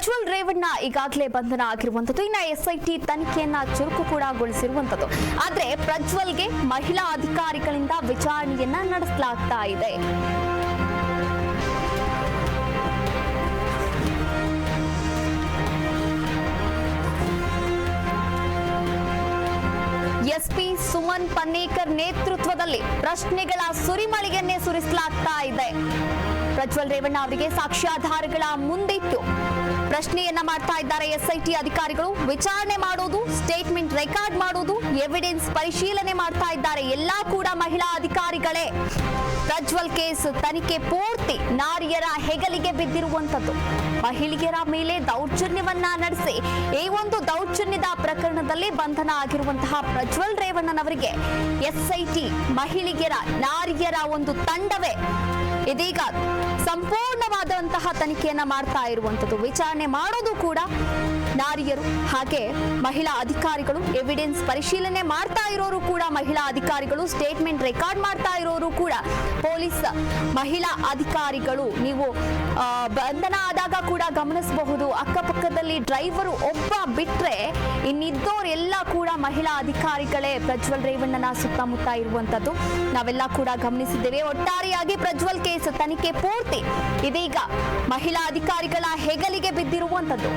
ಪ್ರಜ್ವಲ್ ರೇವಣ್ಣ ಈಗಾಗಲೇ ಬಂಧನ ಆಗಿರುವಂತದ್ದು. ಇನ್ನು ಎಸ್ಐಟಿ ತನಿಖೆಯನ್ನ ಚುರುಕು ಕೂಡ ಗೊಳಿಸಿರುವಂತದ್ದು. ಆದ್ರೆ ಪ್ರಜ್ವಲ್ಗೆ ಮಹಿಳಾ ಅಧಿಕಾರಿಗಳಿಂದ ವಿಚಾರಣೆಯನ್ನ ನಡೆಸಲಾಗ್ತಾ ಇದೆ. ಎಸ್ಪಿ ಸುಮನ್ ಪನ್ನೇಕರ್ ನೇತೃತ್ವದಲ್ಲಿ ಪ್ರಶ್ನೆಗಳ ಸುರಿಮಳೆಯನ್ನೇ ಸುರಿಸಲಾಗ್ತಾ ಇದೆ. ಪ್ರಜ್ವಲ್ ರೇವಣ್ಣ ಅವರಿಗೆ ಸಾಕ್ಷ್ಯಾಧಾರಗಳ ಮುಂದಿಟ್ಟು ಪ್ರಶ್ನೆಯನ್ನ ಮಾಡ್ತಾ ಇದ್ದಾರೆ ಎಸ್ಐಟಿ ಅಧಿಕಾರಿಗಳು. ವಿಚಾರಣೆ ಮಾಡೋದು, ಸ್ಟೇಟ್ಮೆಂಟ್ ರೆಕಾರ್ಡ್ ಮಾಡೋದು, ಎವಿಡೆನ್ಸ್ ಪರಿಶೀಲನೆ ಮಾಡ್ತಾ ಇದ್ದಾರೆ. ಎಲ್ಲಾ ಕೂಡ ಮಹಿಳಾ ಅಧಿಕಾರಿಗಳೇ. ಪ್ರಜ್ವಲ್ ಕೇಸ್ ತನಿಖೆ ಪೂರ್ತಿ ನಾರಿಯರ ಹೆಗಲಿಗೆ ಬಿದ್ದಿರುವಂತದ್ದು. ಮಹಿಳೆಯರ ಮೇಲೆ ದೌರ್ಜನ್ಯವನ್ನ ನಡೆಸಿ ಈ ಒಂದು ದೌರ್ಜನ್ಯದ ಪ್ರಕರಣದಲ್ಲಿ ಬಂಧನ ಆಗಿರುವಂತಹ ಪ್ರಜ್ವಲ್ ರೇವಣ್ಣನವರಿಗೆ ಎಸ್ಐಟಿ ಮಹಿಳೆಯರ ನಾರಿಯರ ಒಂದು ತಂಡವೇ ಇದೀಗ ಸಂಪೂರ್ಣವಾದಂತಹ ತನಿಖೆಯನ್ನ ಮಾಡ್ತಾ ಇರುವಂತದ್ದು. ವಿಚಾರಣೆ ಮಾಡೋದು ಕೂಡ ನಾರಿಯರು, ಹಾಗೆ ಮಹಿಳಾ ಅಧಿಕಾರಿಗಳು. ಎವಿಡೆನ್ಸ್ ಪರಿಶೀಲನೆ ಮಾಡ್ತಾ ಇರೋರು ಕೂಡ ಮಹಿಳಾ ಅಧಿಕಾರಿಗಳು. ಸ್ಟೇಟ್ಮೆಂಟ್ ರೆಕಾರ್ಡ್ ಮಾಡ್ತಾ ಇರೋರು ಕೂಡ ಪೊಲೀಸ್ ಮಹಿಳಾ ಅಧಿಕಾರಿಗಳು. ನೀವು ಬಂಧನ ಆದಾಗ ಕೂಡ ಗಮನಿಸಬಹುದು, ಅಕ್ಕಪಕ್ಕದಲ್ಲಿ ಡ್ರೈವರು ಒಬ್ಬ ಬಿಟ್ರೆ ಇನ್ನಿದ್ದೋರೆಲ್ಲ ಕೂಡ ಮಹಿಳಾ ಅಧಿಕಾರಿಗಳೇ ಪ್ರಜ್ವಲ್ ರೇವಣ್ಣನ ಸುತ್ತಮುತ್ತ ಇರುವಂತದ್ದು ನಾವೆಲ್ಲ ಕೂಡ ಗಮನಿಸಿದ್ದೇವೆ. ಒಟ್ಟಾರೆಯಾಗಿ ಪ್ರಜ್ವಲ್ ಕೇಸ್ ತನಿಖೆ ಪೂರ್ತಿ ಇದೀಗ ಮಹಿಳಾ ಅಧಿಕಾರಿಗಳ ಹೆಗಲಿಗೆ ಬಿದ್ದಿರುವಂತದ್ದು.